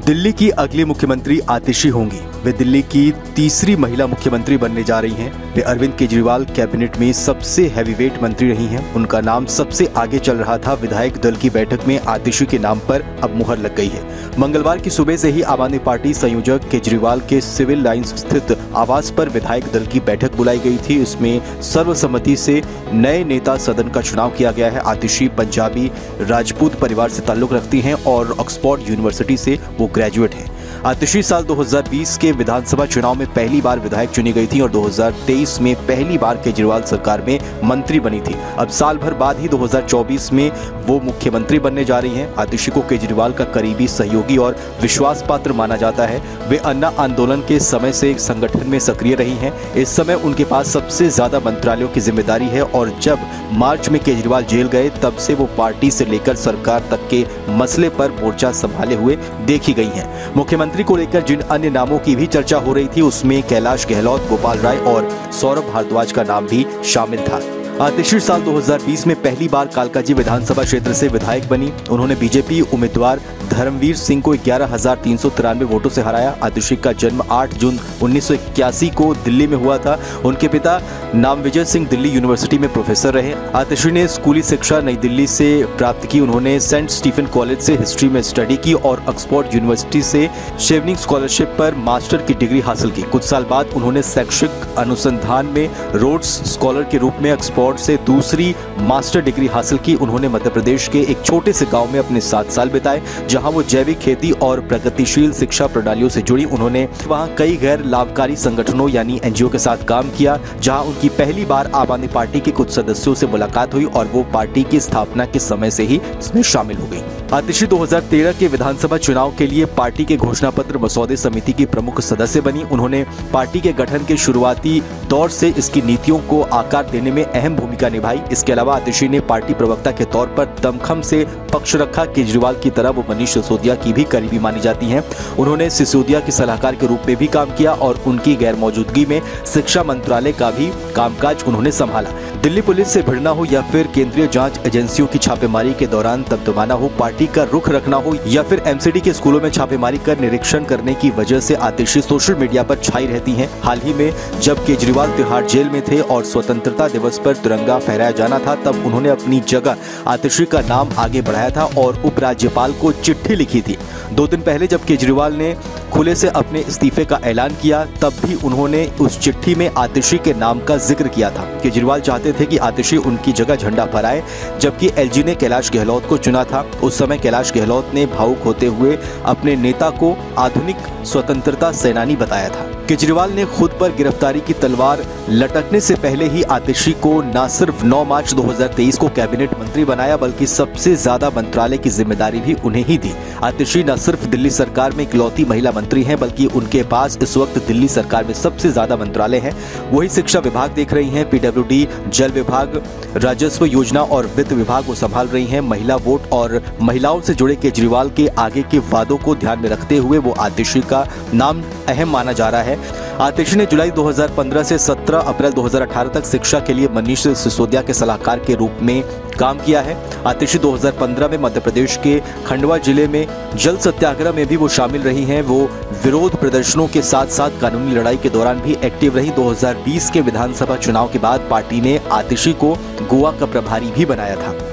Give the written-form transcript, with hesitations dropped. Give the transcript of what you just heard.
दिल्ली की अगली मुख्यमंत्री आतिशी होंगी। वे दिल्ली की तीसरी महिला मुख्यमंत्री बनने जा रही हैं। वे अरविंद केजरीवाल कैबिनेट में सबसे हैवीवेट मंत्री रही हैं। उनका नाम सबसे आगे चल रहा था। विधायक दल की बैठक में आतिशी के नाम पर अब मुहर लग गई है। मंगलवार की सुबह से ही आम आदमी पार्टी संयोजक केजरीवाल के सिविल लाइंस स्थित आवास पर विधायक दल की बैठक बुलाई गई थी। इसमें सर्वसम्मति से नए नेता सदन का चुनाव किया गया है। आतिशी पंजाबी राजपूत परिवार से ताल्लुक रखती हैं और ऑक्सफोर्ड यूनिवर्सिटी से वो ग्रेजुएट हैं। आतिशी साल 2020 के विधानसभा चुनाव में पहली बार विधायक चुनी गई थी और 2023 में पहली बार केजरीवाल सरकार में मंत्री बनी थी। अब साल भर बाद ही 2024 में वो मुख्यमंत्री बनने जा रही हैं। आतिशी को केजरीवाल का करीबी सहयोगी और विश्वास पात्र माना जाता है। वे अन्ना आंदोलन के समय से संगठन में सक्रिय रही हैं। इस समय उनके पास सबसे ज्यादा मंत्रालयों की जिम्मेदारी है और जब मार्च में केजरीवाल जेल गए तब से वो पार्टी से लेकर सरकार तक के मसले पर मोर्चा संभाले हुए देखी गई हैं। मुख्यमंत्री को लेकर जिन अन्य नामों की भी चर्चा हो रही थी उसमें कैलाश गहलोत, गोपाल राय और सौरभ भारद्वाज का नाम भी शामिल था। आतिशी साल 2020 में पहली बार कालकाजी विधानसभा क्षेत्र से विधायक बनी। उन्होंने बीजेपी उम्मीदवार धर्मवीर सिंह को 11,393 वोटों से हराया। आतिशी का जन्म 8 जून 1981 को दिल्ली में हुआ था। उनके पिता नामविजय सिंह दिल्ली यूनिवर्सिटी में प्रोफेसर रहे। आतिशी ने स्कूली शिक्षा नई दिल्ली से प्राप्त की। उन्होंने सेंट स्टीफन कॉलेज से हिस्ट्री में स्टडी की और ऑक्सफोर्ड यूनिवर्सिटी से शेवनिंग स्कॉलरशिप पर मास्टर की डिग्री हासिल की। कुछ साल बाद उन्होंने शैक्षिक अनुसंधान में रोड्स स्कॉलर के रूप में ऑक्सफोर्ड से दूसरी मास्टर डिग्री हासिल की। उन्होंने मध्य प्रदेश के एक छोटे से गांव में अपने 7 साल बिताए जहां वो जैविक खेती और प्रगतिशील शिक्षा प्रणालियों से जुड़ी। उन्होंने वहां कई गैर लाभकारी संगठनों यानी एनजीओ के साथ काम किया जहां उनकी पहली बार आम आदमी पार्टी के कुछ सदस्यों से मुलाकात हुई और वो पार्टी की स्थापना के समय से ही इसमें शामिल हो गई। आतिशी 2013 के विधानसभा चुनाव के लिए पार्टी के घोषणा पत्र मसौदे समिति की प्रमुख सदस्य बनी। उन्होंने पार्टी के गठन के शुरुआती दौर से इसकी नीतियों को आकार देने में अहम भूमिका निभाई। इसके अलावा आतिशी ने पार्टी प्रवक्ता के तौर पर दमखम से पक्ष रखा। केजरीवाल की तरह वो मनीष सिसोदिया की भी करीबी मानी जाती हैं। उन्होंने सिसोदिया की सलाहकार के रूप में भी काम किया और उनकी गैर मौजूदगी में शिक्षा मंत्रालय का भी कामकाज उन्होंने संभाला। दिल्ली पुलिस से भिड़ना हो या फिर केंद्रीय जांच एजेंसियों की छापेमारी के दौरान तमतमाना हो, पार्टी का रुख रखना हो या फिर एमसीडी के स्कूलों में छापेमारी कर निरीक्षण करने की वजह से आतिशी सोशल मीडिया पर छाई रहती हैं। हाल ही में जब केजरीवाल तिहाड़ जेल में थे और स्वतंत्रता दिवस पर तिरंगा फहराया जाना था तब उन्होंने अपनी जगह आतिशी का नाम आगे बढ़ाया था और उपराज्यपाल को चिट्ठी लिखी थी। 2 दिन पहले जब केजरीवाल ने खुले से अपने इस्तीफे का ऐलान किया तब भी उन्होंने उस चिट्ठी में आतिशी के नाम का जिक्र किया था। केजरीवाल चाहते थे कि आतिशी उनकी जगह झंडा फहराए जबकि एलजी ने कैलाश गहलोत को चुना था। उस समय कैलाश गहलोत ने भावुक होते हुए अपने नेता को आधुनिक स्वतंत्रता सेनानी बताया था। केजरीवाल ने खुद पर गिरफ्तारी की तलवार लटकने से पहले ही आतिशी को न सिर्फ 9 मार्च 2023 को कैबिनेट मंत्री बनाया बल्कि सबसे ज्यादा मंत्रालय की जिम्मेदारी भी उन्हें ही दी। आतिशी न सिर्फ दिल्ली सरकार में इकलौती महिला मंत्री हैं बल्कि उनके पास इस वक्त दिल्ली सरकार में सबसे ज्यादा मंत्रालय हैं। वही शिक्षा विभाग देख रही हैं, पीडब्ल्यूडी, जल विभाग, राजस्व योजना और वित्त विभाग को संभाल रही हैं। महिला वोट और महिलाओं से जुड़े केजरीवाल के आगे के वादों को ध्यान में रखते हुए वो आतिशी का नाम अहम माना जा रहा है। आतिशी ने जुलाई 2015 से 17 अप्रैल 2018 तक शिक्षा के लिए मनीष सिसोदिया के सलाहकार के रूप में काम किया है। आतिशी 2015 में मध्य प्रदेश के खंडवा जिले में जल सत्याग्रह में भी वो शामिल रही हैं। वो विरोध प्रदर्शनों के साथ साथ कानूनी लड़ाई के दौरान भी एक्टिव रही। 2020 के विधानसभा चुनाव के बाद पार्टी ने आतिशी को गोवा का प्रभारी भी बनाया था।